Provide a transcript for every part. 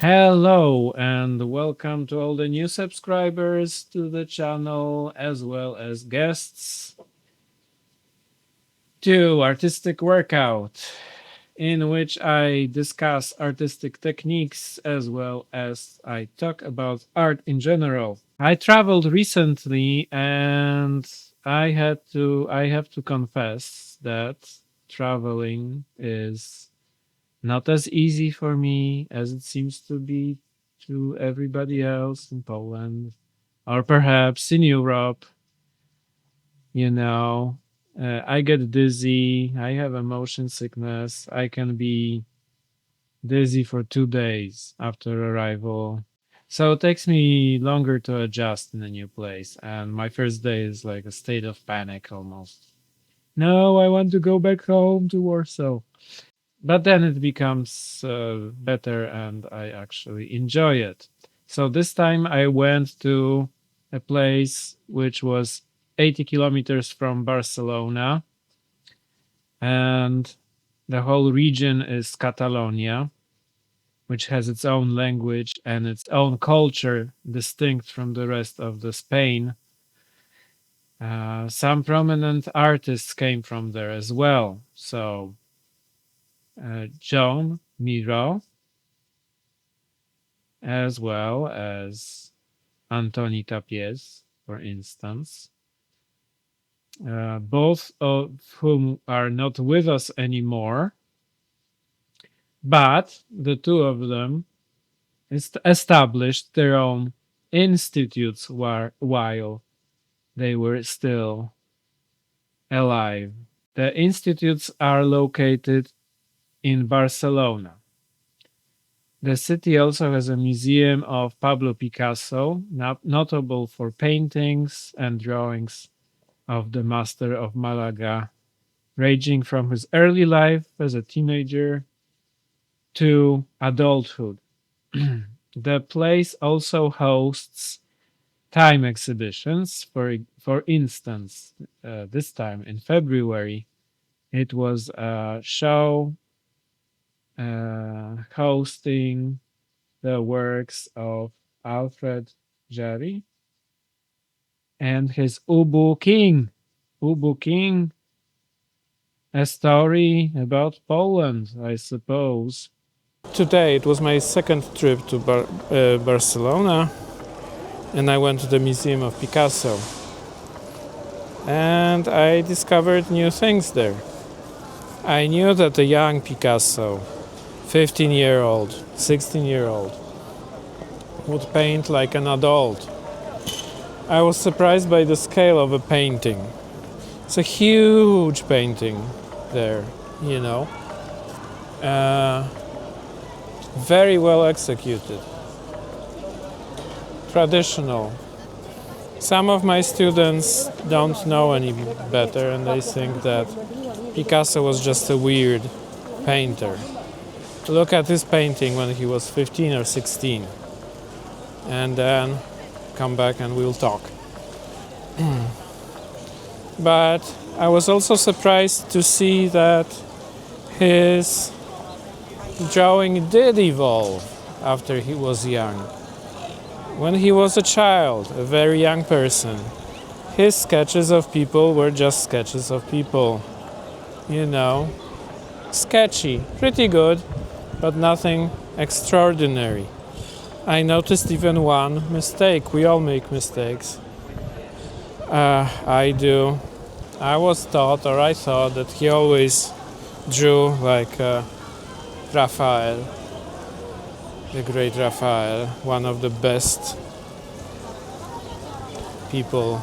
Hello and welcome to all the new subscribers to the channel as well as guests to Artistic Workout, in which I discuss artistic techniques as well as I talk about art in general. I traveled recently and I have to confess that traveling is not as easy for me as it seems to be to everybody else in Poland or perhaps in Europe. You know, I get dizzy, I have motion sickness, I can be dizzy for 2 days after arrival. So it takes me longer to adjust in a new place. And my first day is like a state of panic almost. No, I want to go back home to Warsaw. But then it becomes better and I actually enjoy it. So this time I went to a place which was 80 kilometers from Barcelona, and the whole region is Catalonia, which has its own language and its own culture distinct from the rest of the Spain. Some prominent artists came from there as well. So John Miro, as well as Antoni Tapies, for instance, both of whom are not with us anymore, but the two of them established their own institutes while they were still alive. The institutes are located in Barcelona. The city also has a museum of Pablo Picasso, notable for paintings and drawings of the master of Malaga, ranging from his early life as a teenager to adulthood. The place also hosts time exhibitions. For instance, this time in February, it was a show hosting the works of Alfred Jarry and his Ubu King. Ubu King, a story about Poland, I suppose. Today it was my second trip to Barcelona, and I went to the Museum of Picasso. And I discovered new things there. I knew that a young Picasso, 15-year-old, 16-year-old, would paint like an adult. I was surprised by the scale of a painting. It's a huge painting there, you know. Very well executed. Traditional. Some of my students don't know any better and they think that Picasso was just a weird painter. Look at his painting when he was 15 or 16 and then come back and we'll talk. But I was also surprised to see that his drawing did evolve after he was young. When he was a child, a very young person, his sketches of people were just sketches of people. You know, sketchy, pretty good, but nothing extraordinary. I noticed even one mistake. We all make mistakes. I do. I was taught, or I thought, that he always drew like Raphael, the great Raphael, one of the best people,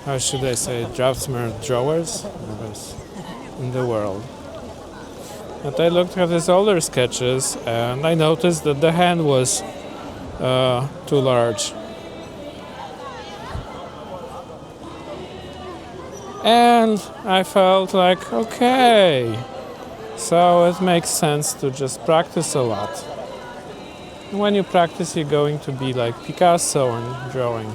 how should I say, draftsmen, drawers in the world. But I looked at his older sketches and I noticed that the hand was too large. And I felt like, okay, so it makes sense to just practice a lot. When you practice, you're going to be like Picasso in drawing,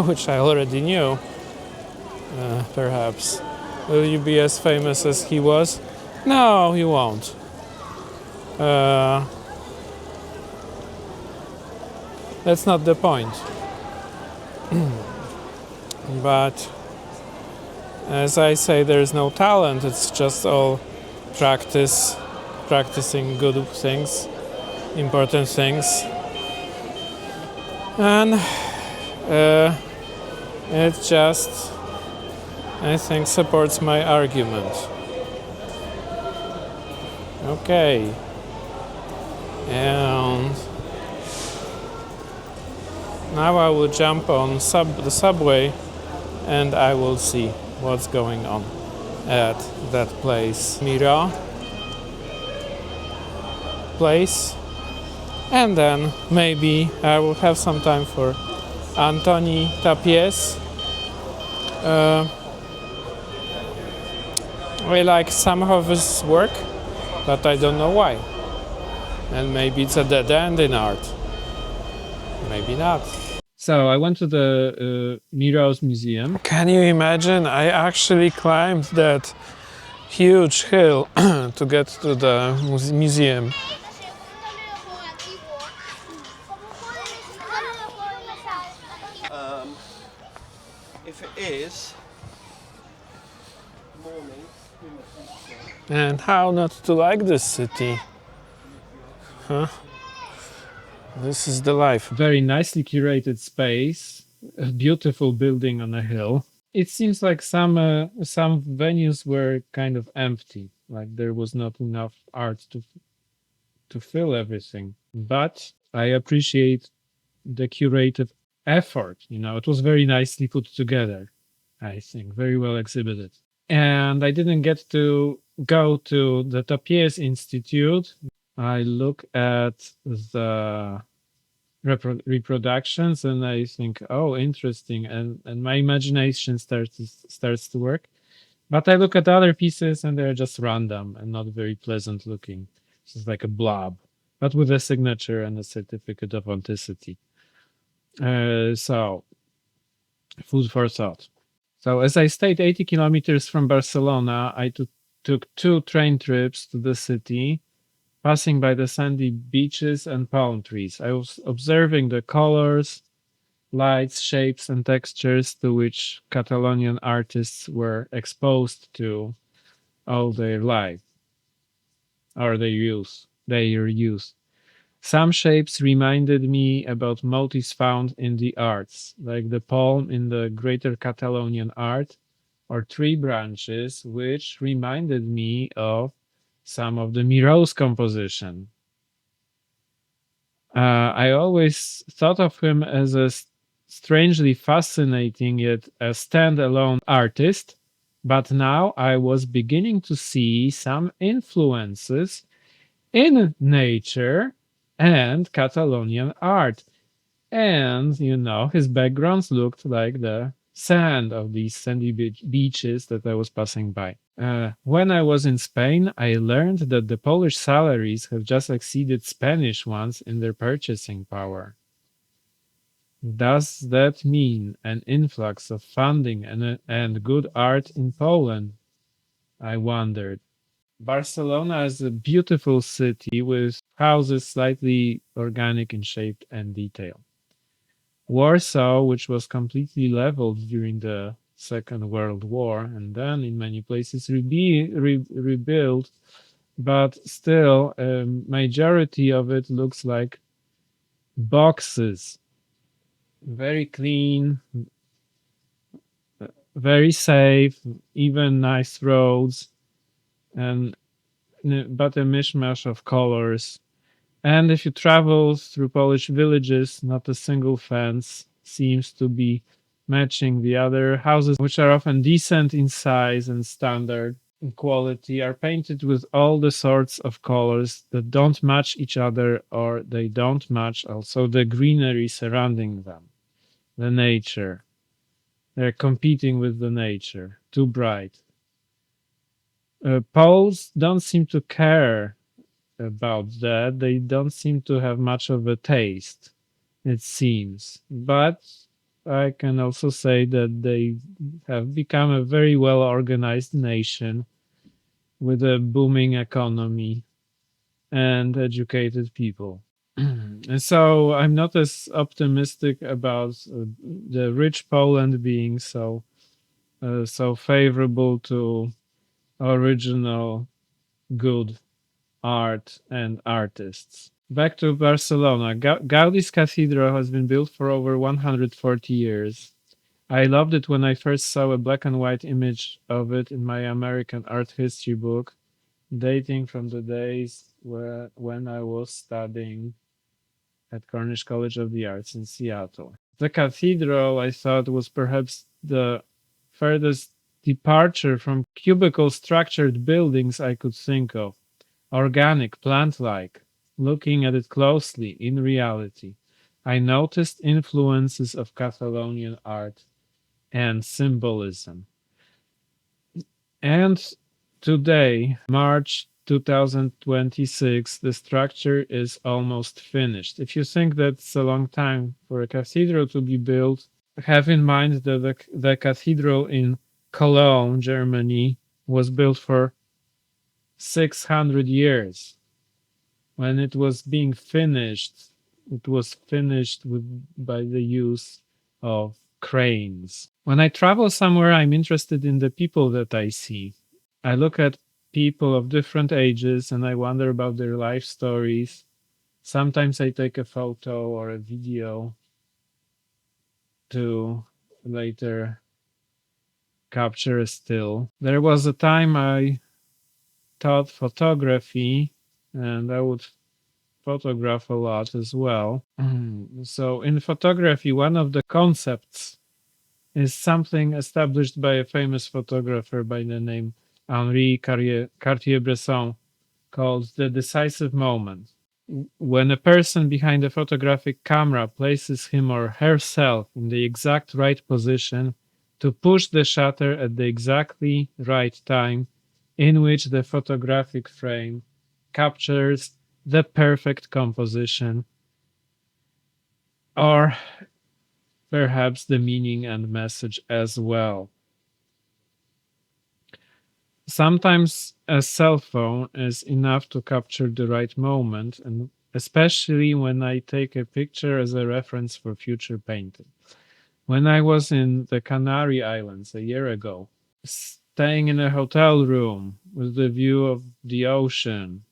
which I already knew, perhaps. Will you be as famous as he was? No, you won't. That's not the point. But as I say, there's no talent, it's just all practice, practicing good things, important things. And it just, I think, supports my argument. Okay. And now I will jump on the subway and I will see what's going on at that place. Mira place. And then maybe I will have some time for Antoni Tapies. I like some of his work, but I don't know why. And maybe it's a dead end in art. Maybe not. So I went to the Miro's museum. Can you imagine? I actually climbed that huge hill to get to the museum. If it is morning. And how not to like this city? Huh? This is the life. Very nicely curated space, a beautiful building on a hill. It seems like some venues were kind of empty, like there was not enough art to fill everything. But I appreciate the curative effort. You know, it was very nicely put together. I think very well exhibited. And I didn't get to go to the Tapies Institute. I look at the reproductions and I think, oh, interesting, and my imagination starts to work. But I look at other pieces and they're just random and not very pleasant looking. It's just like a blob, but with a signature and a certificate of authenticity. So, food for thought. So, as I stayed 80 kilometers from Barcelona, I took 2 train trips to the city, passing by the sandy beaches and palm trees. I was observing the colors, lights, shapes, and textures to which Catalonian artists were exposed to all their life, or their youth. Some shapes reminded me about motifs found in the arts, like the palm in the greater Catalonian art, or tree branches, which reminded me of some of the Miro's composition. I always thought of him as a strangely fascinating yet a standalone artist, but now I was beginning to see some influences in nature and Catalonian art. And, you know, his backgrounds looked like the sand of these sandy beaches that I was passing by. When I was in Spain, I learned that the Polish salaries have just exceeded Spanish ones in their purchasing power. Does that mean an influx of funding and good art in Poland? I wondered. Barcelona is a beautiful city with houses slightly organic in shape and detail. Warsaw, which was completely leveled during the Second World War and then in many places rebuilt, but still, a majority of it looks like boxes. Very clean, very safe, even nice roads, and but a mishmash of colors. And if you travel through Polish villages, not a single fence seems to be matching the other. Houses, which are often decent in size and standard in quality, are painted with all the sorts of colors that don't match each other, or they don't match also the greenery surrounding them, the nature. They're competing with the nature, too bright. Poles don't seem to care about that. They don't seem to have much of a taste, it seems. But I can also say that they have become a very well organized nation with a booming economy and educated people. And so I'm not as optimistic about the rich Poland being so favorable to original good art and artists. Back to Barcelona. Gaudi's cathedral has been built for over 140 years. I loved it when I first saw a black and white image of it in my American art history book, dating from the days when I was studying at Cornish College of the Arts in Seattle. The cathedral, I thought, was perhaps the furthest departure from cubicle structured buildings I could think of. Organic, plant like. Looking at it closely, in reality, I noticed influences of Catalonian art and symbolism. And today, March 2026, the structure is almost finished. If you think that's a long time for a cathedral to be built, have in mind that the cathedral in Cologne, Germany, was built for 600 years. When it was being finished, it was finished by the use of cranes. When I travel somewhere, I'm interested in the people that I see. I look at people of different ages and I wonder about their life stories. Sometimes I take a photo or a video to later capture a still. There was a time I taught photography and I would photograph a lot as well. So, in photography, one of the concepts is something established by a famous photographer by the name Henri Cartier-Bresson called the decisive moment. When a person behind a photographic camera places him or herself in the exact right position to push the shutter at the exactly right time in which the photographic frame captures the perfect composition or perhaps the meaning and message as well. Sometimes a cell phone is enough to capture the right moment, and especially when I take a picture as a reference for future painting. When I was in the Canary Islands a year ago, staying in a hotel room with the view of the ocean,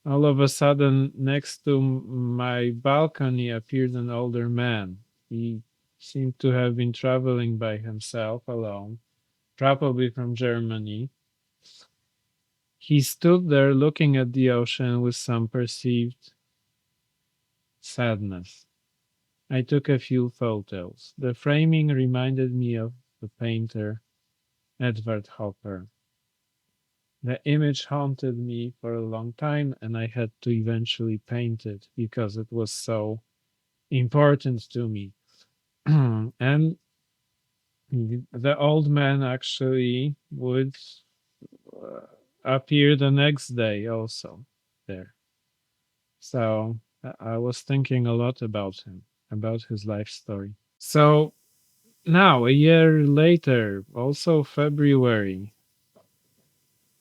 all of a sudden, next to my balcony appeared an older man. He seemed to have been traveling by himself alone, probably from Germany. He stood there looking at the ocean with some perceived sadness. I took a few photos. The framing reminded me of the painter Edward Hopper. The image haunted me for a long time, and I had to eventually paint it because it was so important to me. And the old man actually would uh, appear the next day also there. So I was thinking a lot about him, about his life story. So now, a year later, also February,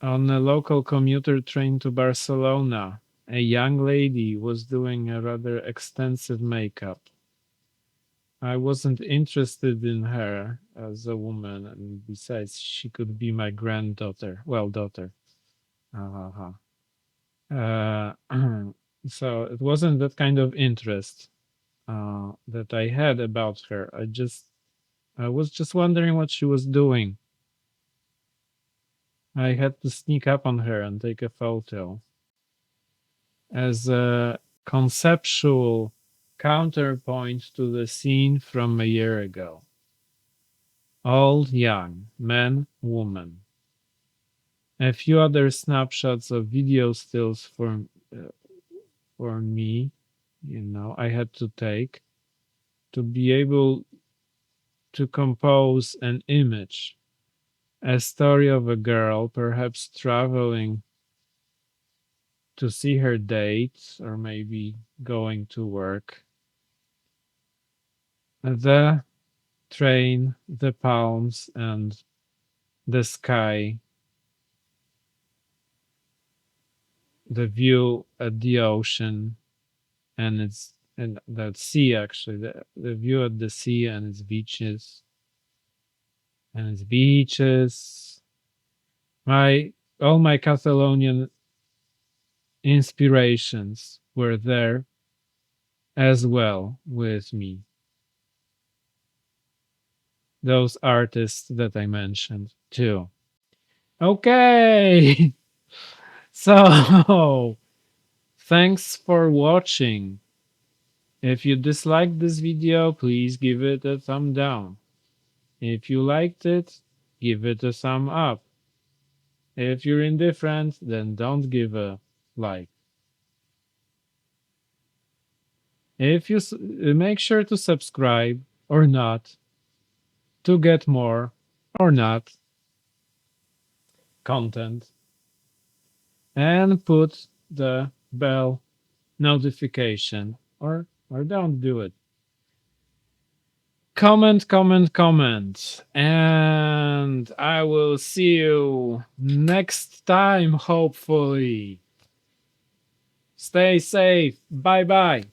on a local commuter train to Barcelona, a young lady was doing a rather extensive makeup. I wasn't interested in her as a woman, and besides, she could be my granddaughter. Well, daughter. Uh, so it wasn't that kind of interest that I had about her. I was just wondering what she was doing. I had to sneak up on her and take a photo as a conceptual counterpoint to the scene from a year ago. Old, young, man, woman. A few other snapshots of video stills uh, for me, I had to take to be able to compose an image, a story of a girl perhaps traveling to see her date or maybe going to work. The train, the palms, and the sky, the view at the ocean, and it's and that sea actually the view at the sea and its beaches. My all my Catalonian inspirations were there as well with me. Those artists that I mentioned too. Okay. So, thanks for watching. If you disliked this video, please give it a thumb down. If you liked it, give it a thumb up. If you're indifferent, then don't give a like. If you make sure to subscribe or not to get more or not content and put the bell notification or don't do it. Comment, comment, comment. And I will see you next time, hopefully. Stay safe. Bye bye.